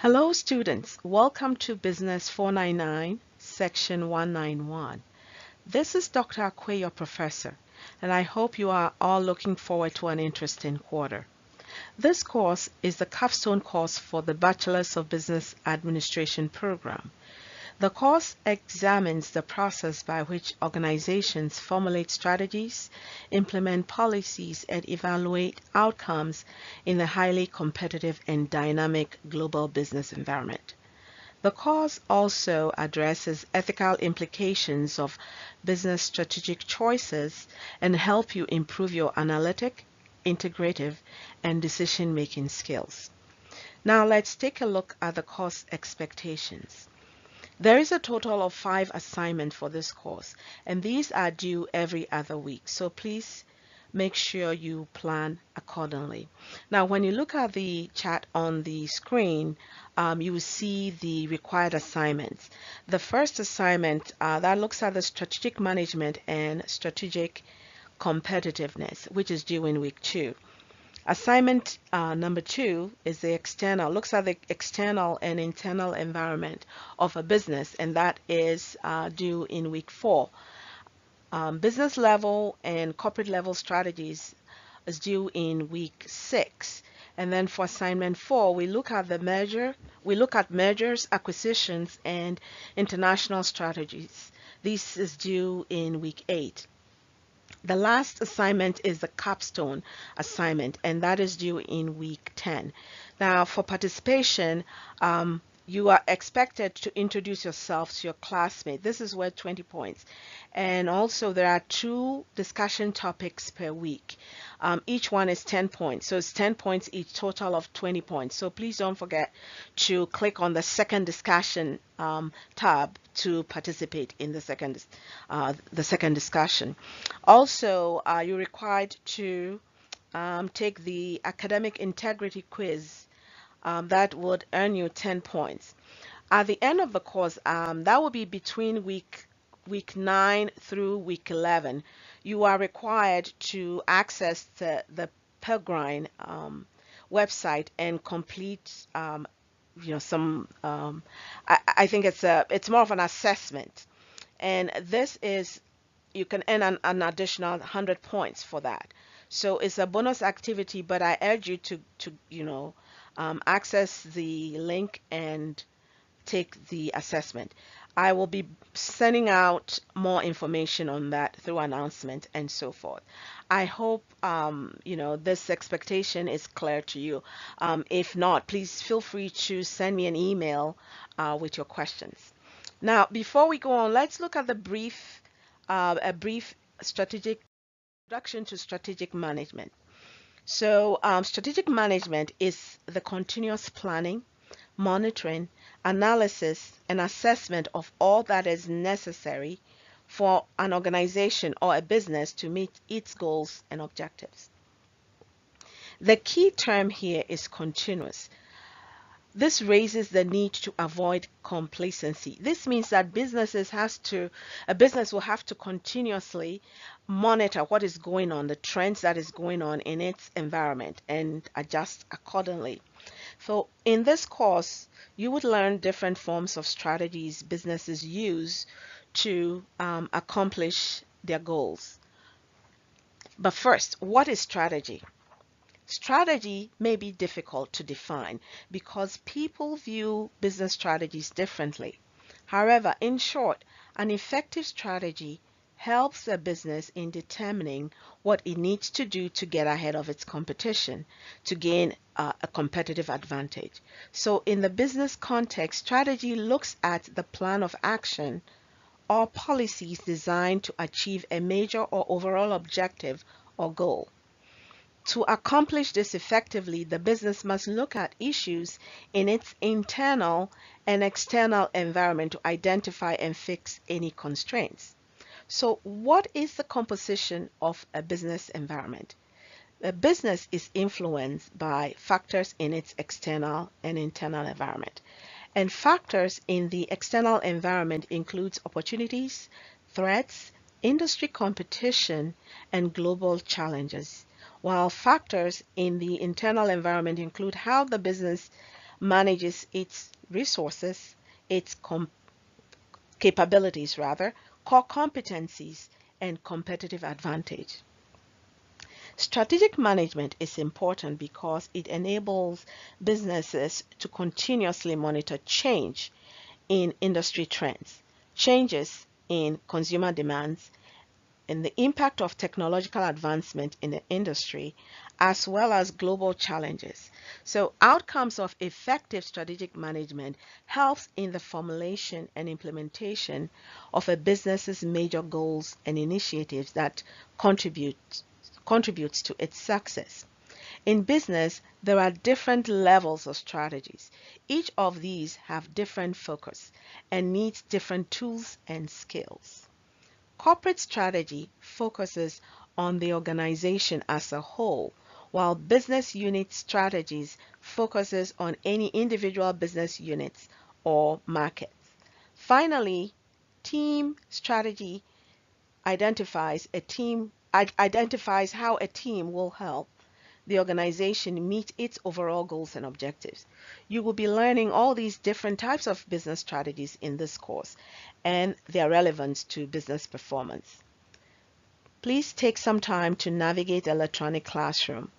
Hello students, welcome to BUS499, section 191. This is Dr. Akwe, your professor, and I hope you are all looking forward to an interesting quarter. This course is the capstone course for the Bachelor's of Business Administration program. The course examines the process by which organizations formulate strategies, implement policies, and evaluate outcomes in a highly competitive and dynamic global business environment. The course also addresses ethical implications of business strategic choices and help you improve your analytic, integrative, and decision-making skills. Now let's take a look at the course expectations. There is a total of 5 assignments for this course, and these are due every other week, so please make sure you plan accordingly. Now, when you look at the chat on the screen, you will see the required assignments. The first assignment that looks at the strategic management and strategic competitiveness, which is due in week 2. Assignment number 2 is looks at the external and internal environment of a business, and that is due in week 4. Business level and corporate level strategies is due in week 6. And then for assignment 4, we look at mergers, acquisitions, and international strategies. This is due in week 8. The last assignment is the capstone assignment, and that is due in week 10. Now, for participation, you are expected to introduce yourself to your classmate. This is worth 20 points. And also, there are 2 discussion topics per week. Each one is 10 points. So it's 10 points each, total of 20 points. So please don't forget to click on the second discussion tab to participate in the second discussion. Also, you're required to take the academic integrity quiz. That would earn you 10 points. At the end of the course, that will be between week 9 through week 11. You are required to access the Pelgrine website and complete some I think it's more of an assessment, and this is you can earn an additional 100 points for that. So it's a bonus activity, but I urge you to access the link and take the assessment. I will be sending out more information on that through announcement and so forth. I hope this expectation is clear to you. If not, please feel free to send me an email with your questions. Now, before we go on, let's look at a brief strategic introduction to strategic management. So strategic management is the continuous planning, monitoring, analysis, and assessment of all that is necessary for an organization or a business to meet its goals and objectives. The key term here is continuous. This raises the need to avoid complacency. This means that a business will have to continuously monitor what is going on, the trends that is going on in its environment, and adjust accordingly. So in this course, you would learn different forms of strategies businesses use to accomplish their goals. But first, what is strategy? Strategy may be difficult to define because people view business strategies differently. However, in short, an effective strategy helps a business in determining what it needs to do to get ahead of its competition, to gain a competitive advantage. So in the business context, strategy looks at the plan of action or policies designed to achieve a major or overall objective or goal. To accomplish this effectively, the business must look at issues in its internal and external environment to identify and fix any constraints. So, what is the composition of a business environment? A business is influenced by factors in its external and internal environment. And factors in the external environment includes opportunities, threats, industry competition, and global challenges, while factors in the internal environment include how the business manages its resources, its capabilities rather, core competencies, and competitive advantage. Strategic management is important because it enables businesses to continuously monitor change in industry trends, changes in consumer demands, and the impact of technological advancement in the industry, as well as global challenges. So, outcomes of effective strategic management helps in the formulation and implementation of a business's major goals and initiatives that contributes to its success. In business, there are different levels of strategies. Each of these have different focus and needs different tools and skills. Corporate strategy focuses on the organization as a whole, while business unit strategies focuses on any individual business units or markets. Finally, team strategy identifies how a team will help the organization meet its overall goals and objectives. You will be learning all these different types of business strategies in this course and their relevance to business performance. Please take some time to navigate the electronic classroom.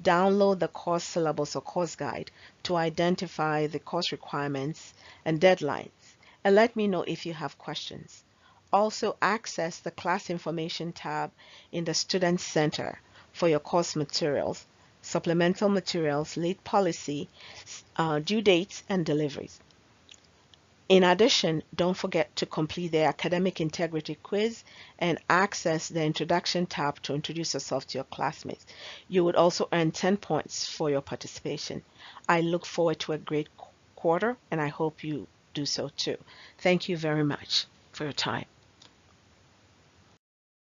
Download the course syllabus or course guide to identify the course requirements and deadlines, and let me know if you have questions. Also, access the class information tab in the Student Center for your course materials, supplemental materials, late policy, due dates, and deliveries. In addition, don't forget to complete the academic integrity quiz and access the introduction tab to introduce yourself to your classmates. You would also earn 10 points for your participation. I look forward to a great quarter, and I hope you do so too. Thank you very much for your time.